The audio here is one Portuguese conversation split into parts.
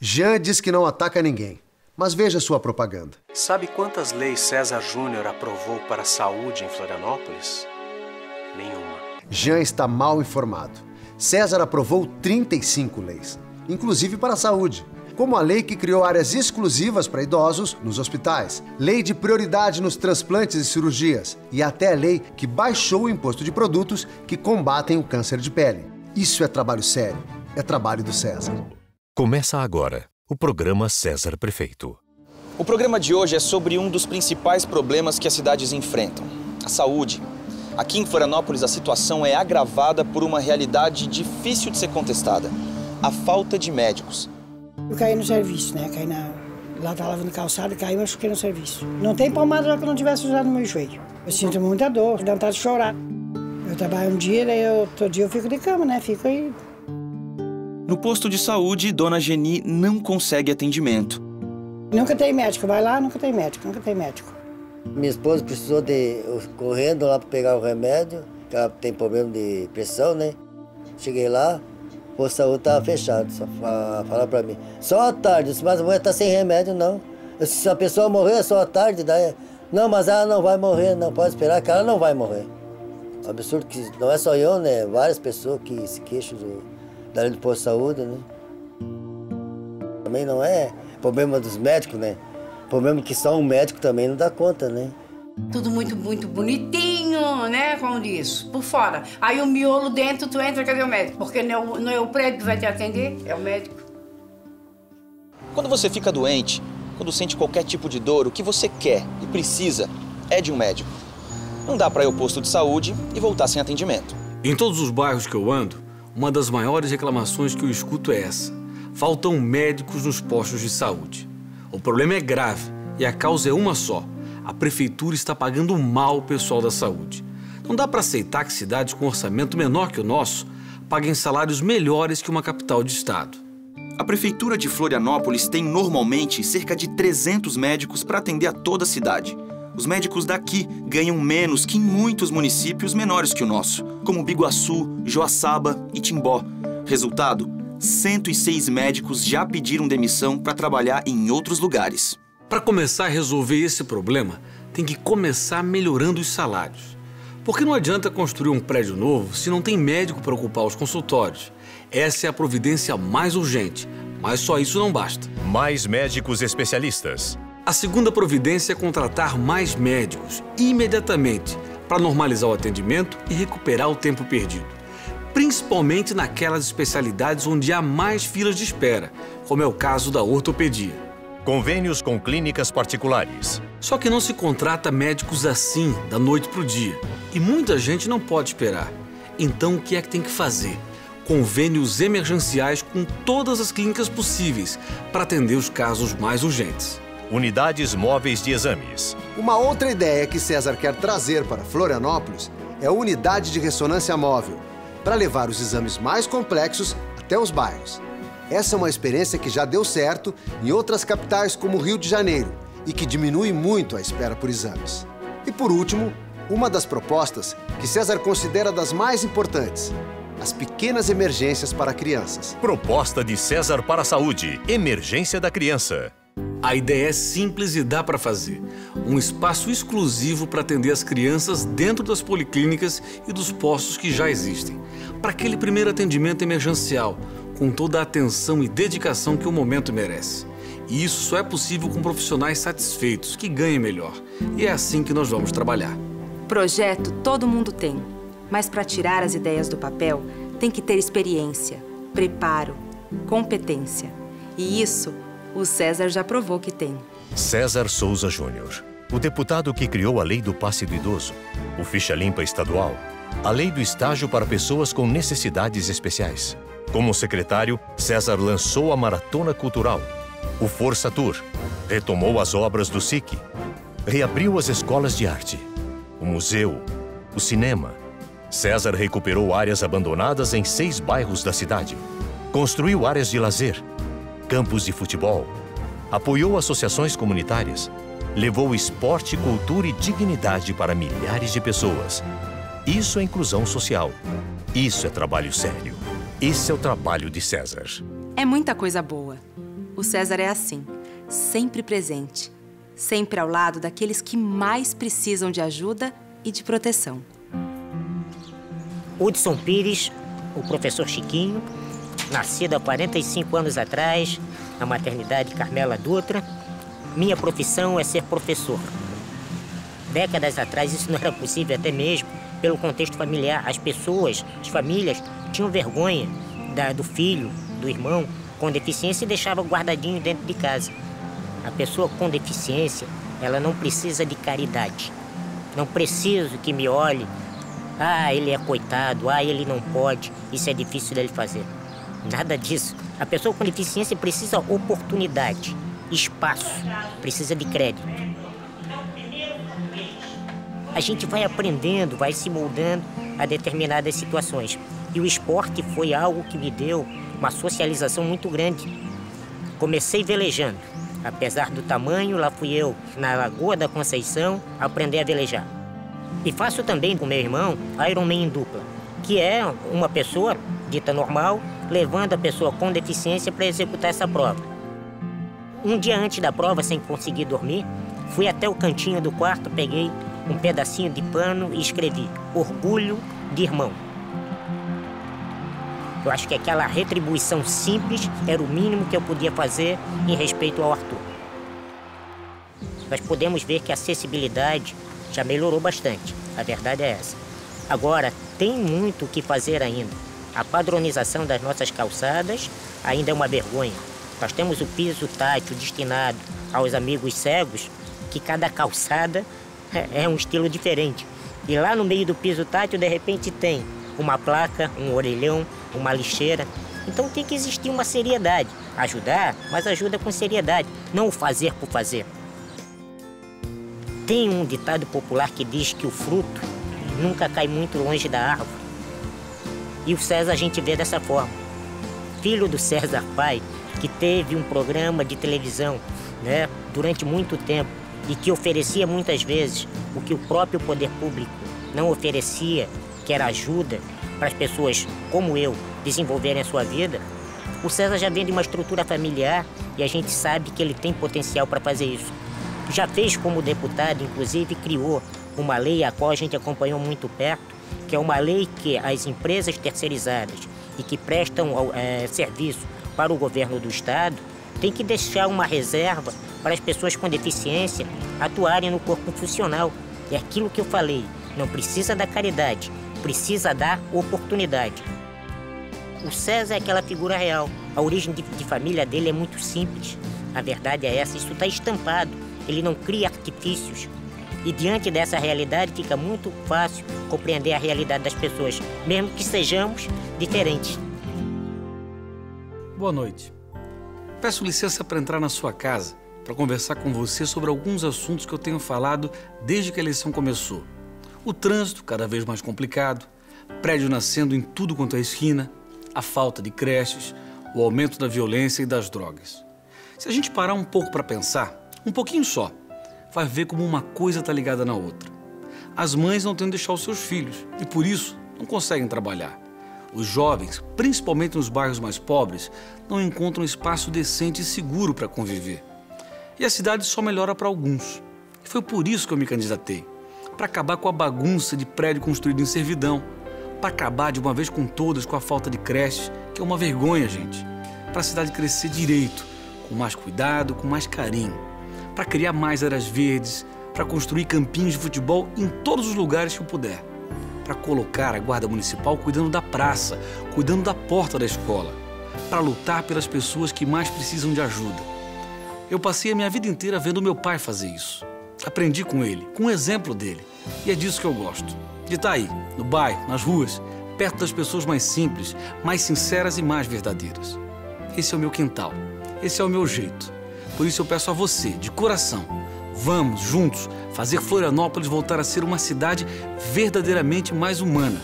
Jean diz que não ataca ninguém, mas veja sua propaganda. Sabe quantas leis César Júnior aprovou para a saúde em Florianópolis? Nenhuma. Jean está mal informado. César aprovou 35 leis, inclusive para a saúde, como a lei que criou áreas exclusivas para idosos nos hospitais, lei de prioridade nos transplantes e cirurgias e até a lei que baixou o imposto de produtos que combatem o câncer de pele. Isso é trabalho sério, é trabalho do César. Começa agora o programa César Prefeito. O programa de hoje é sobre um dos principais problemas que as cidades enfrentam, a saúde. Aqui em Florianópolis a situação é agravada por uma realidade difícil de ser contestada, a falta de médicos. Eu caí no serviço, né? Lá estava lavando calçado, caí e machuquei no serviço. Não tem pomada já que eu não tivesse usado no meu joelho. Eu sinto muita dor, dá vontade de chorar. Eu trabalho um dia, todo dia eu fico de cama, né? Fico aí. No posto de saúde, Dona Geni não consegue atendimento. Nunca tem médico, vai lá, nunca tem médico, nunca tem médico. Minha esposa precisou de correndo lá para pegar o remédio, que ela tem problema de pressão, né? Cheguei lá, o posto de saúde estava fechado, só falaram para mim. Só à tarde, eu disse, mas a mulher está sem remédio, não. Eu disse, se a pessoa morrer, é só à tarde, daí... Não, mas ela não vai morrer, não pode esperar que ela não vai morrer. Absurdo que não é só eu, né? Várias pessoas que se queixam da lei do posto de saúde, né? Também não é problema dos médicos, né? Problema que só um médico também não dá conta, né? Tudo muito bonitinho, né? Como diz, por fora. Aí o miolo dentro, tu entra, cadê o médico? Porque não é o prédio que vai te atender, é o médico. Quando você fica doente, quando sente qualquer tipo de dor, o que você quer e precisa é de um médico. Não dá para ir ao posto de saúde e voltar sem atendimento. Em todos os bairros que eu ando, uma das maiores reclamações que eu escuto é essa. Faltam médicos nos postos de saúde. O problema é grave e a causa é uma só. A prefeitura está pagando mal o pessoal da saúde. Não dá para aceitar que cidades com orçamento menor que o nosso paguem salários melhores que uma capital de estado. A prefeitura de Florianópolis tem normalmente cerca de 300 médicos para atender a toda a cidade. Os médicos daqui ganham menos que em muitos municípios menores que o nosso, como Biguaçu, Joaçaba e Timbó. Resultado, 106 médicos já pediram demissão para trabalhar em outros lugares. Para começar a resolver esse problema, tem que começar melhorando os salários. Porque não adianta construir um prédio novo se não tem médico para ocupar os consultórios. Essa é a providência mais urgente, mas só isso não basta. Mais médicos especialistas. A segunda providência é contratar mais médicos, imediatamente, para normalizar o atendimento e recuperar o tempo perdido. Principalmente naquelas especialidades onde há mais filas de espera, como é o caso da ortopedia. Convênios com clínicas particulares. Só que não se contrata médicos assim, da noite para o dia. E muita gente não pode esperar. Então, o que é que tem que fazer? Convênios emergenciais com todas as clínicas possíveis para atender os casos mais urgentes. Unidades móveis de exames. Uma outra ideia que César quer trazer para Florianópolis é a unidade de ressonância móvel, para levar os exames mais complexos até os bairros. Essa é uma experiência que já deu certo em outras capitais como Rio de Janeiro e que diminui muito a espera por exames. E por último, uma das propostas que César considera das mais importantes, as pequenas emergências para crianças. Proposta de César para a Saúde, emergência da criança. A ideia é simples e dá para fazer. Um espaço exclusivo para atender as crianças dentro das policlínicas e dos postos que já existem. Para aquele primeiro atendimento emergencial, com toda a atenção e dedicação que o momento merece. E isso só é possível com profissionais satisfeitos, que ganhem melhor. E é assim que nós vamos trabalhar. Projeto todo mundo tem, mas para tirar as ideias do papel, tem que ter experiência, preparo, competência. E isso o César já provou que tem. César Souza Júnior, o deputado que criou a Lei do Passe do Idoso, o Ficha Limpa Estadual, a Lei do Estágio para Pessoas com Necessidades Especiais. Como secretário, César lançou a Maratona Cultural, o Força Tour, retomou as obras do SIC, reabriu as escolas de arte, o museu, o cinema. César recuperou áreas abandonadas em 6 bairros da cidade, construiu áreas de lazer, campos de futebol, apoiou associações comunitárias, levou esporte, cultura e dignidade para milhares de pessoas. Isso é inclusão social. Isso é trabalho sério. Esse é o trabalho de César. É muita coisa boa. O César é assim, sempre presente, sempre ao lado daqueles que mais precisam de ajuda e de proteção. Hudson Pires, o professor Chiquinho, nascido há 45 anos atrás, na maternidade Carmela Dutra. Minha profissão é ser professor. Décadas atrás isso não era possível, até mesmo pelo contexto familiar. As pessoas, as famílias, tinham vergonha do filho, do irmão com deficiência e deixavam guardadinho dentro de casa. A pessoa com deficiência, ela não precisa de caridade. Não preciso que me olhe. Ah, ele é coitado, ah, ele não pode, isso é difícil dele fazer. Nada disso. A pessoa com deficiência precisa de oportunidade, espaço, precisa de crédito. A gente vai aprendendo, vai se moldando a determinadas situações. E o esporte foi algo que me deu uma socialização muito grande. Comecei velejando. Apesar do tamanho, lá fui eu, na Lagoa da Conceição, aprender a velejar. E faço também com meu irmão Ironman em dupla, que é uma pessoa dita normal, levando a pessoa com deficiência para executar essa prova. Um dia antes da prova, sem conseguir dormir, fui até o cantinho do quarto, peguei um pedacinho de pano e escrevi orgulho de irmão. Eu acho que aquela retribuição simples era o mínimo que eu podia fazer em respeito ao Arthur. Nós podemos ver que a acessibilidade já melhorou bastante, a verdade é essa. Agora, tem muito o que fazer ainda. A padronização das nossas calçadas ainda é uma vergonha. Nós temos o piso tátil destinado aos amigos cegos, que cada calçada é um estilo diferente. E lá no meio do piso tátil, de repente, tem uma placa, um orelhão, uma lixeira. Então tem que existir uma seriedade. Ajudar, mas ajuda com seriedade, não o fazer por fazer. Tem um ditado popular que diz que o fruto nunca cai muito longe da árvore. E o César a gente vê dessa forma. Filho do César pai, que teve um programa de televisão, né, durante muito tempo e que oferecia muitas vezes o que o próprio poder público não oferecia, que era ajuda para as pessoas como eu desenvolverem a sua vida. O César já vem de uma estrutura familiar e a gente sabe que ele tem potencial para fazer isso. Já fez como deputado, inclusive criou uma lei a qual a gente acompanhou muito perto, que é uma lei que as empresas terceirizadas e que prestam serviço para o governo do estado têm que deixar uma reserva para as pessoas com deficiência atuarem no corpo funcional. É aquilo que eu falei, não precisa da caridade, precisa dar oportunidade. O César é aquela figura real. A origem de família dele é muito simples. A verdade é essa, isso está estampado. Ele não cria artifícios. E diante dessa realidade fica muito fácil compreender a realidade das pessoas, mesmo que sejamos diferentes. Boa noite. Peço licença para entrar na sua casa para conversar com você sobre alguns assuntos que eu tenho falado desde que a eleição começou. O trânsito cada vez mais complicado, prédio nascendo em tudo quanto é esquina, a falta de creches, o aumento da violência e das drogas. Se a gente parar um pouco para pensar, um pouquinho só, vai ver como uma coisa está ligada na outra. As mães não têm onde deixar os seus filhos e, por isso, não conseguem trabalhar. Os jovens, principalmente nos bairros mais pobres, não encontram espaço decente e seguro para conviver. E a cidade só melhora para alguns. E foi por isso que eu me candidatei. Para acabar com a bagunça de prédio construído em servidão. Para acabar de uma vez com todas com a falta de creches, que é uma vergonha, gente. Para a cidade crescer direito, com mais cuidado, com mais carinho. Para criar mais áreas verdes, para construir campinhos de futebol em todos os lugares que eu puder. Para colocar a guarda municipal cuidando da praça, cuidando da porta da escola. Para lutar pelas pessoas que mais precisam de ajuda. Eu passei a minha vida inteira vendo meu pai fazer isso. Aprendi com ele, com o exemplo dele. E é disso que eu gosto. De estar aí, no bairro, nas ruas, perto das pessoas mais simples, mais sinceras e mais verdadeiras. Esse é o meu quintal. Esse é o meu jeito. Por isso eu peço a você, de coração, vamos, juntos, fazer Florianópolis voltar a ser uma cidade verdadeiramente mais humana.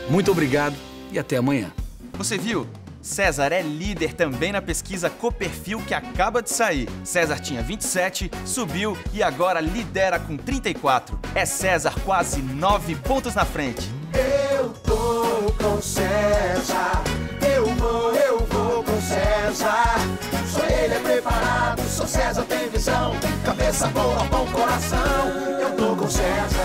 Muito obrigado e até amanhã. Você viu? César é líder também na pesquisa Coperfil que acaba de sair. César tinha 27, subiu e agora lidera com 34. É César quase 9 pontos na frente. Eu tô com César, eu vou com César. Sou ele. ele é preparado. Sou César, tem visão, cabeça boa, bom coração. Eu tô com César.